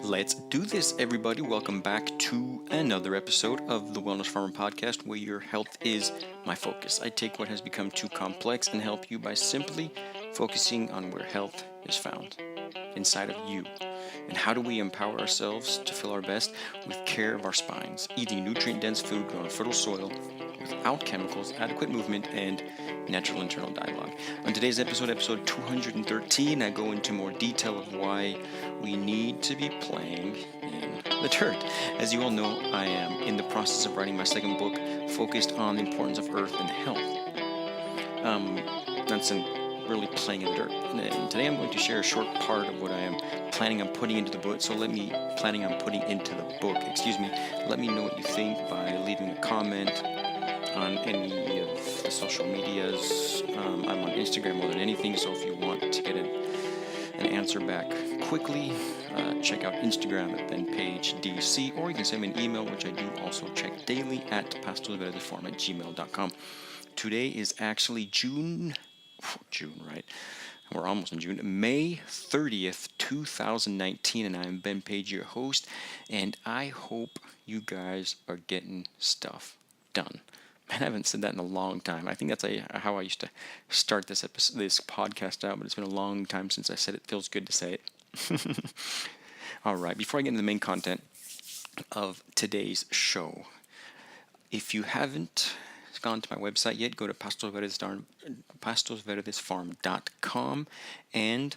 Let's do this, everybody. Welcome back to another episode of the Wellness Farmer Podcast, where your health is my focus. I take what has become too complex and help you by simply focusing on where health is found inside of you. And how do we empower ourselves to feel our best? With care of our spines, eating nutrient-dense food grown on fertile soil, without chemicals, adequate movement, and natural internal dialogue. On today's episode 213, I go into more detail of why we need to be playing in the dirt. As you all know, I am in the process of writing my second book focused on the importance of earth and health. That's really playing in the dirt. And today I'm going to share a short part of what I am planning on putting into the book. So let me know what you think by leaving a comment on any of the social medias. I'm on Instagram more than anything, so if you want to get an answer back quickly, check out Instagram at BenPageDC, or you can send me an email, which I do also check daily, at pastoralverdesfarm@gmail.com. Today is actually June, right? We're almost in June. May 30th, 2019, and I'm Ben Page, your host, and I hope you guys are getting stuff done. Man, I haven't said that in a long time. I think that's how I used to start this podcast out, but it's been a long time since I said it. Feels good to say it. All right, before I get into the main content of today's show, if you haven't gone to my website yet, go to pastoralverdesfarm.com and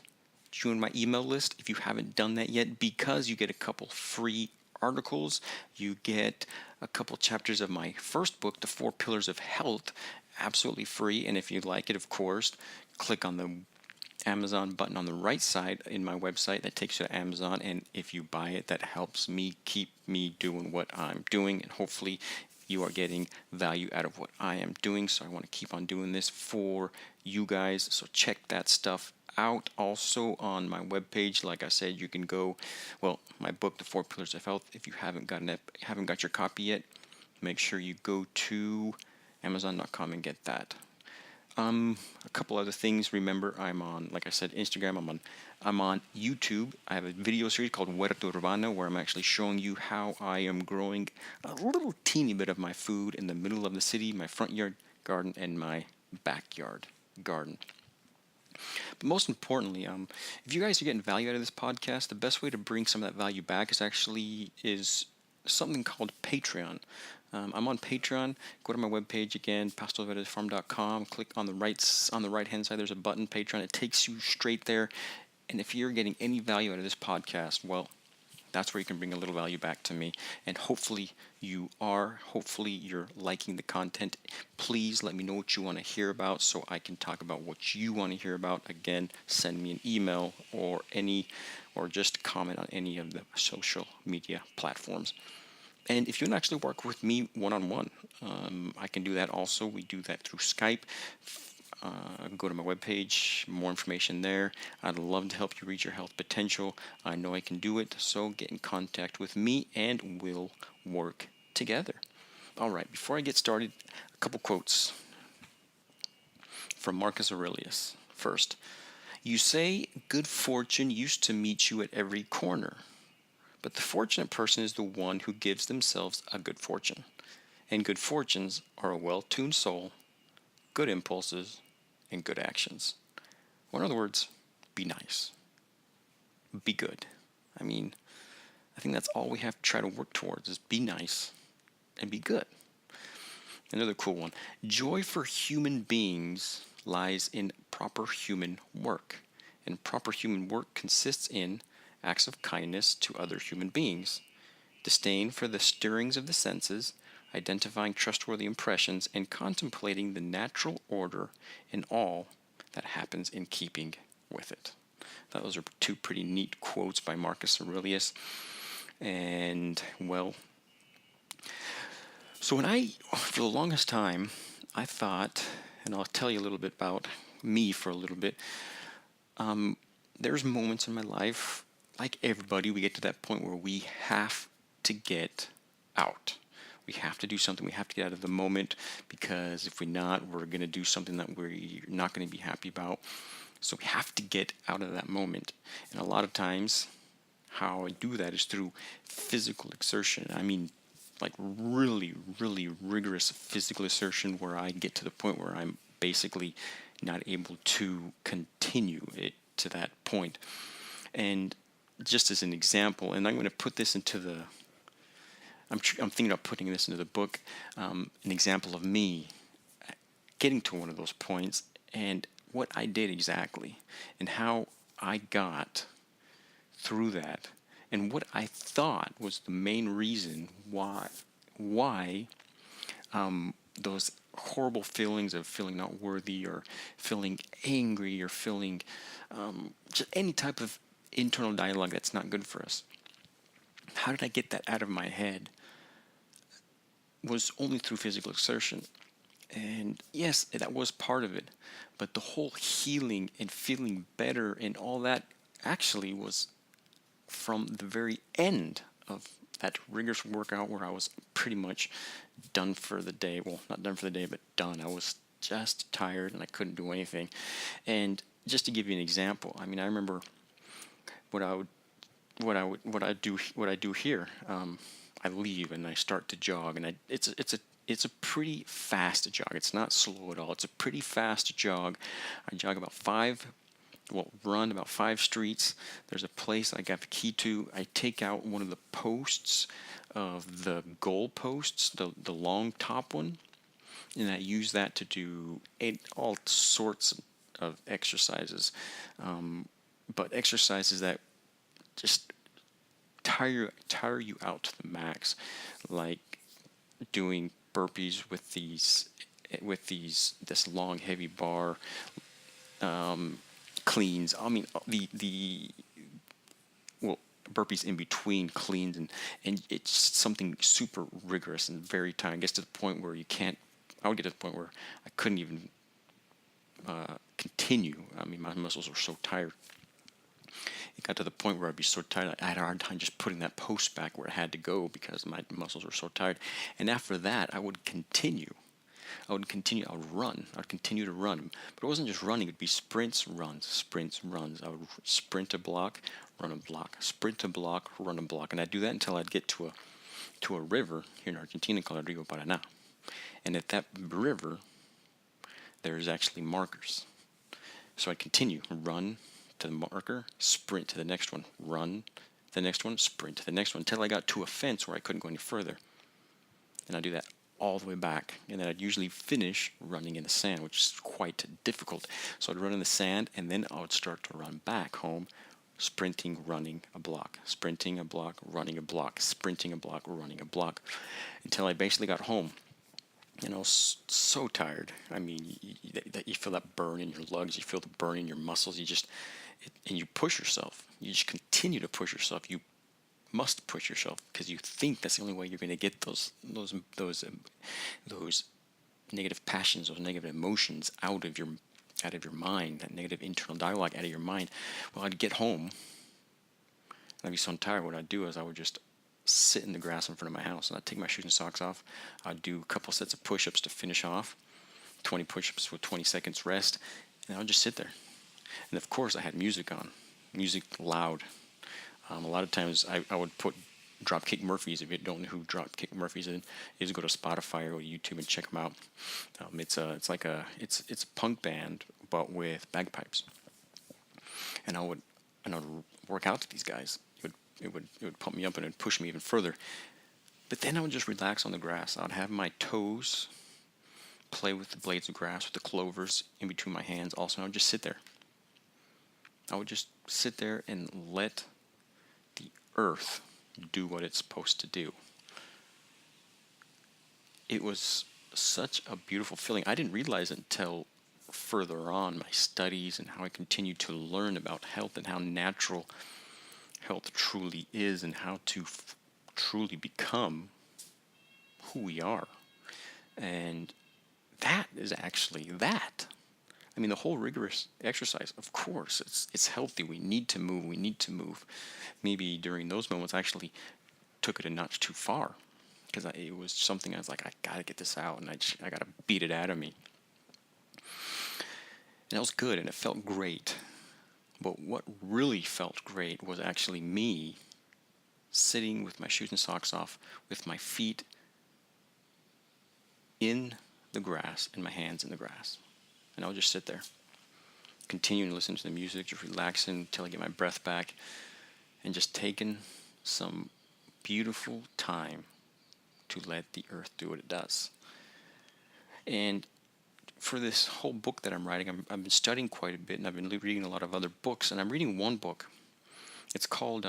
join my email list if you haven't done that yet, because you get a couple free articles. You get a couple chapters of my first book, The 4 Pillars of Health, absolutely free. And if you like it, of course, click on the Amazon button on the right side in my website. That takes you to Amazon, and if you buy it, that helps me keep me doing what I'm doing, and hopefully you are getting value out of what I am doing. So I want to keep on doing this for you guys, so check that stuff out. Also on my webpage, like I said, you can go, my book, The 4 Pillars of Health, if you haven't got your copy yet, make sure you go to Amazon.com and get that. A couple other things. Remember, I'm on, like I said, Instagram. I'm on YouTube. I have a video series called Huerta Urbana, where I'm actually showing you how I am growing a little teeny bit of my food in the middle of the city, my front yard garden and my backyard garden. But most importantly, if you guys are getting value out of this podcast, the best way to bring some of that value back is something called Patreon. I'm on Patreon. Go to my webpage again, pastoralverdesfarm.com. Click on the right hand side. There's a button, Patreon. It takes you straight there. And if you're getting any value out of this podcast, that's where you can bring a little value back to me. And hopefully you are. Hopefully you're liking the content. Please let me know what you want to hear about, so I can talk about what you want to hear about. Again, send me an email or just comment on any of the social media platforms. And if you want to actually work with me one-on-one, I can do that also. We do that through Skype. Go to my webpage, more information there. I'd love to help you reach your health potential. I know I can do it, so get in contact with me and we'll work together. All right, before I get started, a couple quotes from Marcus Aurelius. First, you say good fortune used to meet you at every corner, but the fortunate person is the one who gives themselves a good fortune. And good fortunes are a well-tuned soul, good impulses, and good actions. Or in other words, be nice. Be good. I think that's all we have to try to work towards, is be nice and be good. Another cool one. Joy for human beings lies in proper human work. And proper human work consists in acts of kindness to other human beings, disdain for the stirrings of the senses, identifying trustworthy impressions, and contemplating the natural order in all that happens in keeping with it. Those are two pretty neat quotes by Marcus Aurelius. And so for the longest time, I thought, and I'll tell you a little bit about me for a little bit, there's moments in my life, like everybody, we get to that point where we have to get out. We have to do something. We have to get out of the moment, because if we're not, we're going to do something that we're not going to be happy about. So we have to get out of that moment. And a lot of times, how I do that is through physical exertion. I mean, like really, really rigorous physical exertion where I get to the point where I'm basically not able to continue it to that point. And just as an example, and I'm going to put this into the, I'm thinking about putting this into the book, an example of me getting to one of those points and what I did exactly and how I got through that and what I thought was the main reason why those horrible feelings of feeling not worthy or feeling angry or feeling just any type of internal dialogue that's not good for us. How did I get that out of my head? Was only through physical exertion. And yes, that was part of it. But the whole healing and feeling better and all that actually was from the very end of that rigorous workout where I was pretty much done for the day. Well, not done for the day, but done. I was just tired and I couldn't do anything. And just to give you an example, I mean, I remember what I do here. I leave and I start to jog, and it's a pretty fast jog. It's not slow at all. It's a pretty fast jog. I jog about run about 5 streets. There's a place I got the key to. I take out one of the posts of the goal posts, the long top one, and I use that to do all sorts of exercises, but exercises that just tire you out to the max, like doing burpees with this long heavy bar, cleans. I mean the well, burpees in between cleans, and it's something super rigorous and very tiring. It gets to the point where you can't. I would get to the point where I couldn't even continue. I mean, my muscles were so tired. It got to the point where I'd be so tired I had a hard time just putting that post back where it had to go because my muscles were so tired. And after that, I would continue. I would run. I'd continue to run. But it wasn't just running. It would be sprints, runs. I would sprint a block, run a block, sprint a block, run a block. And I'd do that until I'd get to a river here in Argentina called Rio Paraná. And at that river, there's actually markers. So I'd continue, run to the marker, sprint to the next one, run to the next one, sprint to the next one, until I got to a fence where I couldn't go any further. And I'd do that all the way back. And then I'd usually finish running in the sand, which is quite difficult. So I'd run in the sand, and then I would start to run back home, sprinting, running a block, sprinting a block, running a block, sprinting a block, running a block, until I basically got home. And I was so tired. I mean, you feel that burn in your lungs, you feel the burn in your muscles, and you push yourself. You just continue to push yourself. You must push yourself because you think that's the only way you're going to get those negative passions, those negative emotions out of your mind, that negative internal dialogue out of your mind. Well, I'd get home and I'd be so tired. What I'd do is I would just sit in the grass in front of my house and I'd take my shoes and socks off. I'd do a couple sets of push-ups to finish off, 20 push-ups with 20 seconds rest, and I would just sit there. And of course I had music on, music loud. A lot of times I would put Dropkick Murphys. If you don't know who Dropkick Murphys is, you just go to Spotify or YouTube and check them out. It's a punk band but with bagpipes. And I would work out to these guys. It would pump me up and it would push me even further. But then I would just relax on the grass. I'd have my toes play with the blades of grass, with the clovers in between my hands. Also, I would just sit there. I would just sit there and let the earth do what it's supposed to do. It was such a beautiful feeling. I didn't realize it until further on my studies and how I continued to learn about health and how natural health truly is and how to truly become who we are. And that is actually that. I mean, the whole rigorous exercise, of course, it's healthy. We need to move. Maybe during those moments, I actually took it a notch too far because it was something I was like, I got to get this out, and I got to beat it out of me. And it was good, and it felt great. But what really felt great was actually me sitting with my shoes and socks off, with my feet in the grass and my hands in the grass. And I'll just sit there, continuing to listen to the music, just relaxing until I get my breath back, and just taking some beautiful time to let the earth do what it does. And for this whole book that I'm writing, I've been studying quite a bit, and I've been reading a lot of other books, and I'm reading one book. It's called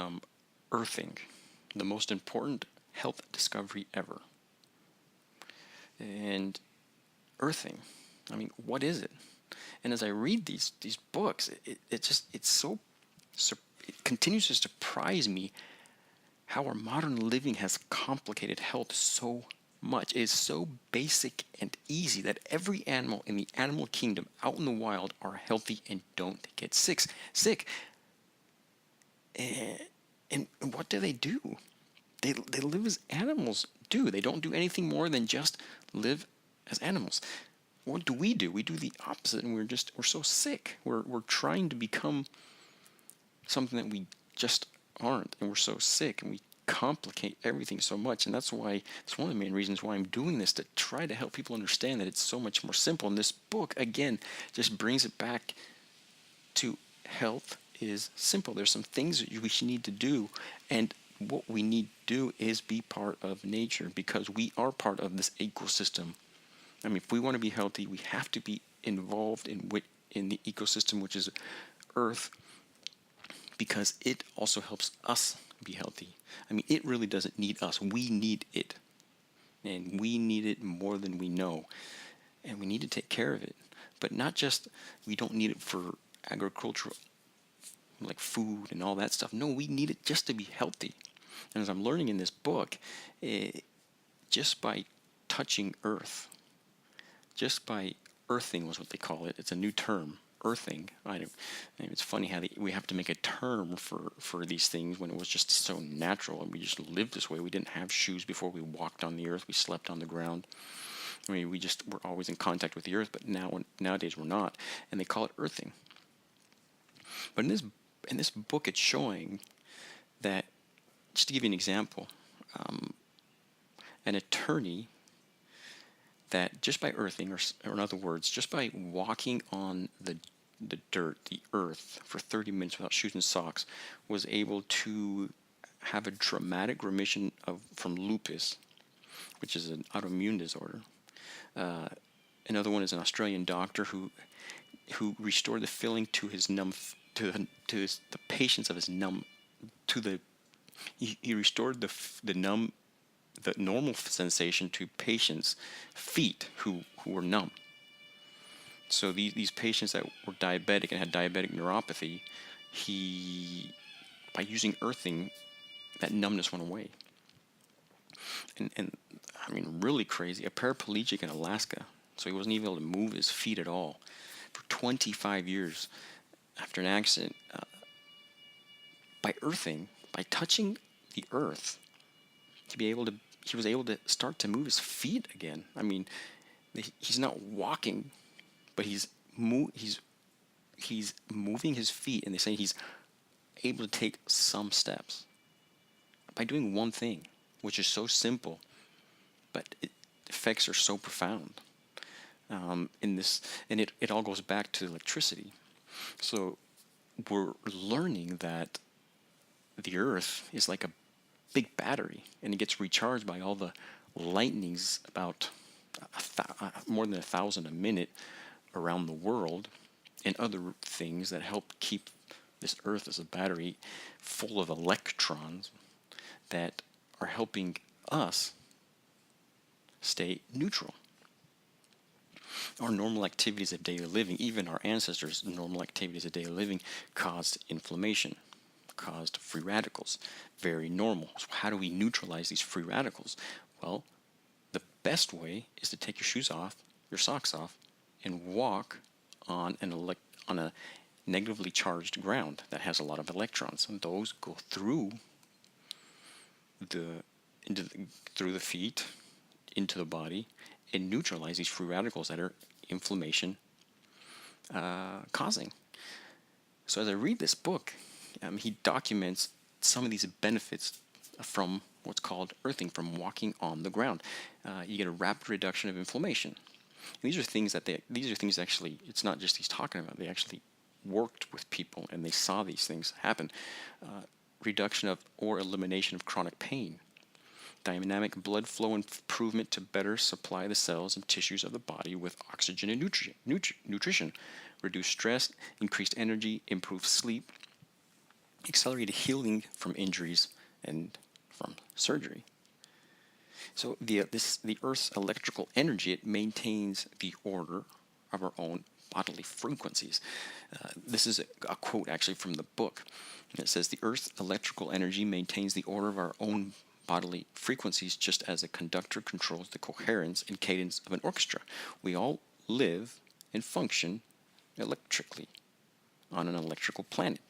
Earthing, the most important health discovery ever. And earthing, I mean, what is it? And as I read these books, it continues to surprise me how our modern living has complicated health so much. It is so basic and easy that every animal in the animal kingdom out in the wild are healthy and don't get sick. And what do? They live as animals do. They don't do anything more than just live as animals. What do? We do the opposite, and we're so sick. We're trying to become something that we just aren't, and we're so sick, and we complicate everything so much. And that's one of the main reasons why I'm doing this, to try to help people understand that it's so much more simple. And this book, again, just brings it back to health is simple. There's some things that we need to do, and what we need to do is be part of nature, because we are part of this ecosystem. I mean, if we want to be healthy, we have to be involved in the ecosystem, which is Earth, because it also helps us be healthy. I mean, it really doesn't need us. We need it. And we need it more than we know. And we need to take care of it. But not just, we don't need it for agricultural, like food and all that stuff. No, we need it just to be healthy. And as I'm learning in this book, just by touching Earth, just by earthing was what they call it. It's a new term. Earthing. It's funny how we have to make a term for these things when it was just so natural, and we just lived this way. We didn't have shoes before we walked on the earth. We slept on the ground. I mean, we just were always in contact with the earth, but nowadays we're not, and they call it earthing. But in this book, it's showing that, just to give you an example, an attorney, that just by earthing, or in other words, just by walking on the dirt, the earth, for 30 minutes without shoes and socks, was able to have a dramatic remission from lupus, which is an autoimmune disorder. Another one is an Australian doctor who restored the feeling to his the patients of his he restored the normal sensation to patients' feet who were numb. So these patients that were diabetic and had diabetic neuropathy, by using earthing, that numbness went away. And I mean, really crazy, a paraplegic in Alaska, so he wasn't even able to move his feet at all for 25 years after an accident. By earthing, by touching the earth, he was able to start to move his feet again. I mean, he's not walking, but he's moving his feet, and they say he's able to take some steps by doing one thing, which is so simple, but the effects are so profound. It all goes back to electricity. So we're learning that the earth is like a big battery, and it gets recharged by all the lightnings, about more than 1,000 a minute around the world, and other things that help keep this earth as a battery full of electrons that are helping us stay neutral. Our normal activities of daily living, even our ancestors' normal activities of daily living, caused inflammation, caused free radicals. Very normal. So how do we neutralize these free radicals? Well, the best way is to take your shoes off, your socks off, and walk on a negatively charged ground that has a lot of electrons, and those go through the feet into the body and neutralize these free radicals that are inflammation causing. So as I read this book, he documents some of these benefits from what's called earthing, from walking on the ground. You get a rapid reduction of inflammation. And these are things that actually, it's not just he's talking about, they actually worked with people and they saw these things happen. Reduction of or elimination of chronic pain. Dynamic blood flow improvement to better supply the cells and tissues of the body with oxygen and nutrition. Reduce stress, increased energy, improved sleep, accelerated healing from injuries and from surgery. So the Earth's electrical energy, it maintains the order of our own bodily frequencies. This is a quote actually from the book. It says, the Earth's electrical energy maintains the order of our own bodily frequencies just as a conductor controls the coherence and cadence of an orchestra. We all live and function electrically on an electrical planet.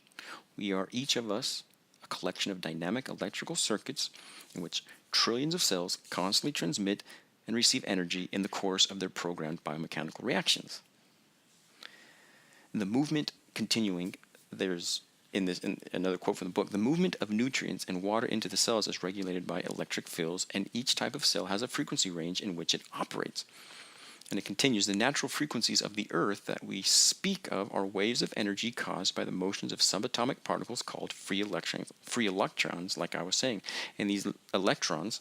We are, each of us, a collection of dynamic electrical circuits in which trillions of cells constantly transmit and receive energy in the course of their programmed biomechanical reactions. The movement continuing, there's in another quote from the book, the movement of nutrients and water into the cells is regulated by electric fields, and each type of cell has a frequency range in which it operates. And it continues, the natural frequencies of the Earth that we speak of are waves of energy caused by the motions of subatomic particles called free electrons, like I was saying. And these electrons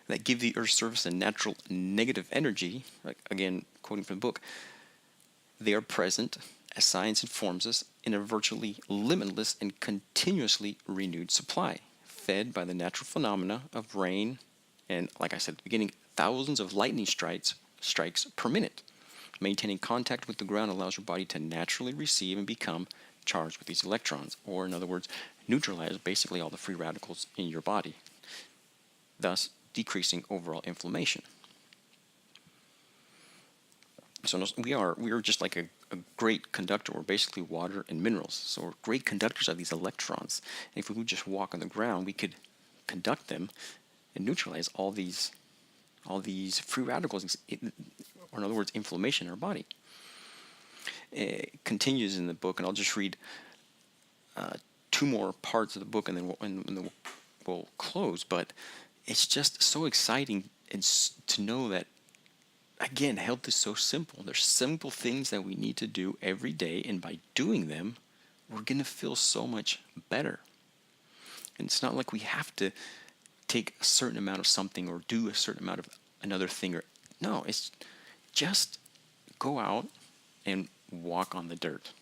that give the Earth's surface a natural negative energy, like again, quoting from the book, they are present, as science informs us, in a virtually limitless and continuously renewed supply, fed by the natural phenomena of rain and, like I said at the beginning, thousands of lightning strikes per minute. Maintaining contact with the ground allows your body to naturally receive and become charged with these electrons, or in other words, neutralize basically all the free radicals in your body, thus decreasing overall inflammation. So we are just like a great conductor. We're basically water and minerals. So we're great conductors of these electrons. And if we would just walk on the ground, we could conduct them and neutralize all these free radicals, or in other words, inflammation in our body. It continues in the book, and I'll just read two more parts of the book, and then we'll close. But it's just so exciting to know that, again, health is so simple. There's simple things that we need to do every day, and by doing them, we're going to feel so much better. And it's not like we have to take a certain amount of something or do a certain amount of another thing. No, it's just go out and walk on the dirt.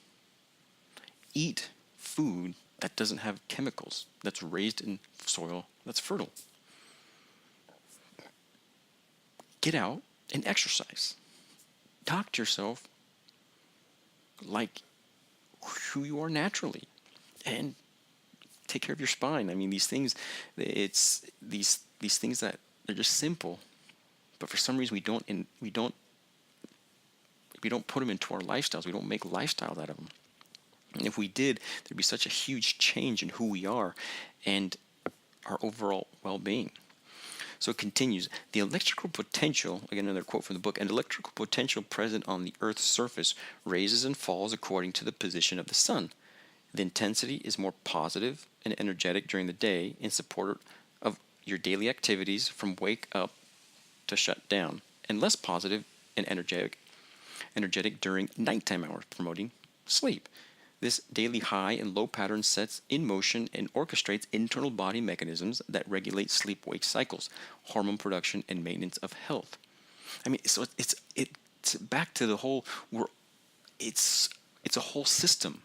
Eat food that doesn't have chemicals, that's raised in soil that's fertile. Get out and exercise. Talk to yourself like who you are naturally, and take care of your spine. I mean, these things, it's these things that they're just simple, but for some reason we don't put them into our lifestyles. We don't make lifestyles out of them. And if we did, there'd be such a huge change in who we are and our overall well-being. So it continues, the electrical potential, again another quote from the book, an electrical potential present on the Earth's surface raises and falls according to the position of the sun. The intensity is more positive and energetic during the day in support of your daily activities from wake up to shut down, and less positive and energetic during nighttime hours, promoting sleep. This daily high and low pattern sets in motion and orchestrates internal body mechanisms that regulate sleep-wake cycles, hormone production, and maintenance of health. I mean, so it's back to the whole. It's a whole system.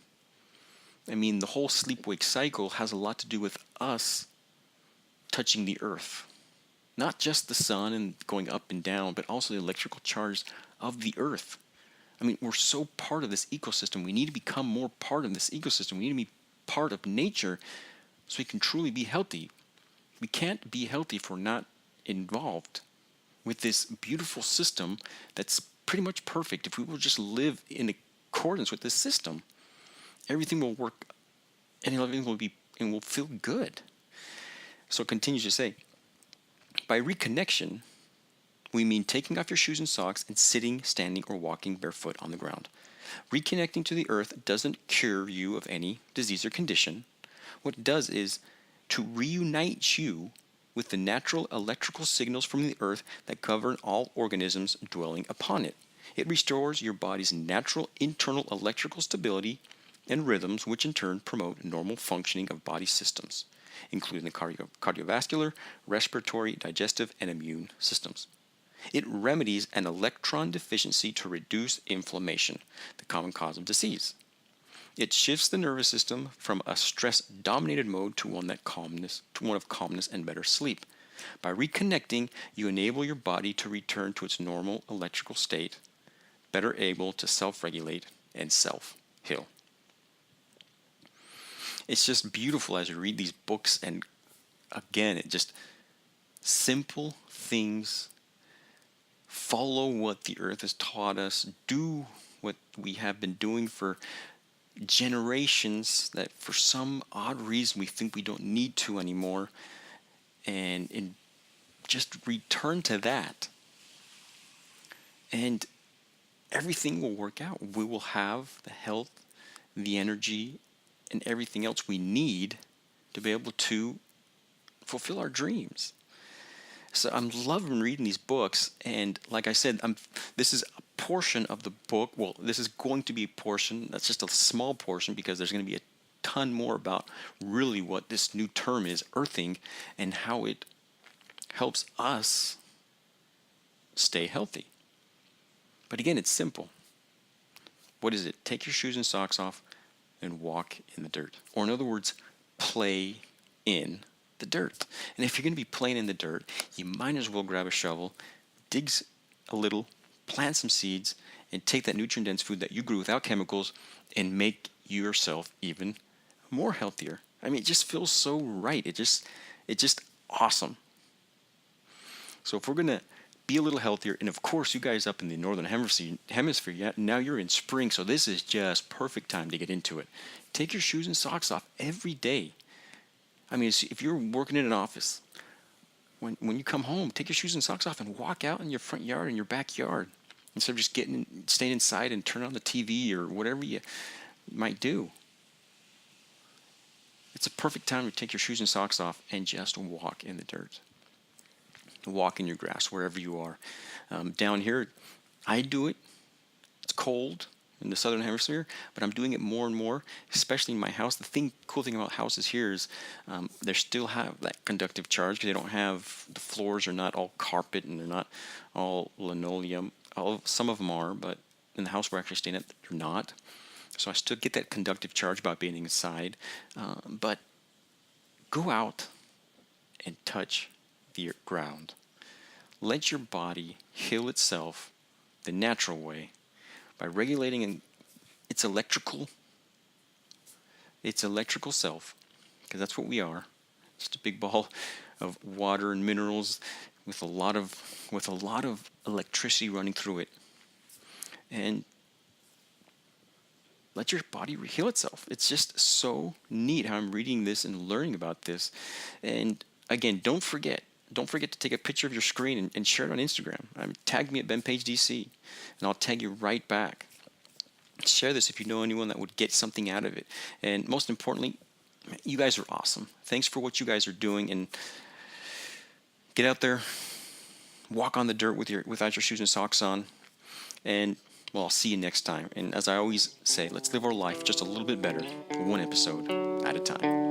I mean, the whole sleep-wake cycle has a lot to do with us touching the earth, not just the sun and going up and down, but also the electrical charge of the earth. I mean, we're so part of this ecosystem. We need to become more part of this ecosystem. We need to be part of nature so we can truly be healthy. We can't be healthy if we're not involved with this beautiful system that's pretty much perfect. If we will just live in accordance with this system, everything will work and everything will be and will feel good. So it continues to say, by reconnection, we mean taking off your shoes and socks and sitting, standing, or walking barefoot on the ground. Reconnecting to the earth doesn't cure you of any disease or condition. What it does is to reunite you with the natural electrical signals from the earth that govern all organisms dwelling upon it. It restores your body's natural internal electrical stability and rhythms, which in turn promote normal functioning of body systems, including the cardiovascular, respiratory, digestive, and immune systems. It remedies an electron deficiency to reduce inflammation, the common cause of disease. It shifts the nervous system from a stress-dominated mode to one of calmness and better sleep. By reconnecting, you enable your body to return to its normal electrical state, better able to self-regulate and self-heal. It's just beautiful as you read these books, and again, it just simple things. Follow what the earth has taught us. Do what we have been doing for generations that for some odd reason we think we don't need to anymore, and just return to that, and everything will work out. We will have the health, the energy, and everything else we need to be able to fulfill our dreams. So I'm loving reading these books, and like I said, this is a portion of the book. Well, this is going to be a portion. That's just a small portion because there's going to be a ton more about really what this new term is, earthing, and how it helps us stay healthy. But again, it's simple. What is it? Take your shoes and socks off and walk in the dirt. Or in other words, play in the dirt. And if you're going to be playing in the dirt, you might as well grab a shovel, dig a little, plant some seeds, and take that nutrient-dense food that you grew without chemicals and make yourself even more healthier. I mean, it just feels so right. It's just awesome. So if we're going to be a little healthier, and of course, you guys up in the northern hemisphere, yeah, now you're in spring, so this is just perfect time to get into it. Take your shoes and socks off every day. I mean, if you're working in an office, when you come home, take your shoes and socks off and walk out in your front yard, in your backyard, instead of just staying inside and turn on the TV or whatever you might do. It's a perfect time to take your shoes and socks off and just walk in the dirt. Walk in your grass, wherever you are. Down here, I do it. It's cold in the southern hemisphere, but I'm doing it more and more, especially in my house. Cool thing about houses here is they still have that conductive charge because they don't have, the floors are not all carpet and they're not all linoleum. Some of them are, but in the house we're actually staying at, they're not. So I still get that conductive charge about being inside. But go out and touch the ground. Let your body heal itself the natural way by regulating its electrical self, because that's what we are. Just a big ball of water and minerals with a lot of electricity running through it. And let your body heal itself. It's just so neat how I'm reading this and learning about this. And again, don't forget to take a picture of your screen and share it on Instagram. Tag me at BenPageDC, and I'll tag you right back. Share this if you know anyone that would get something out of it. And most importantly, you guys are awesome. Thanks for what you guys are doing. And get out there, walk on the dirt without your shoes and socks on. And well, I'll see you next time. And as I always say, let's live our life just a little bit better, one episode at a time.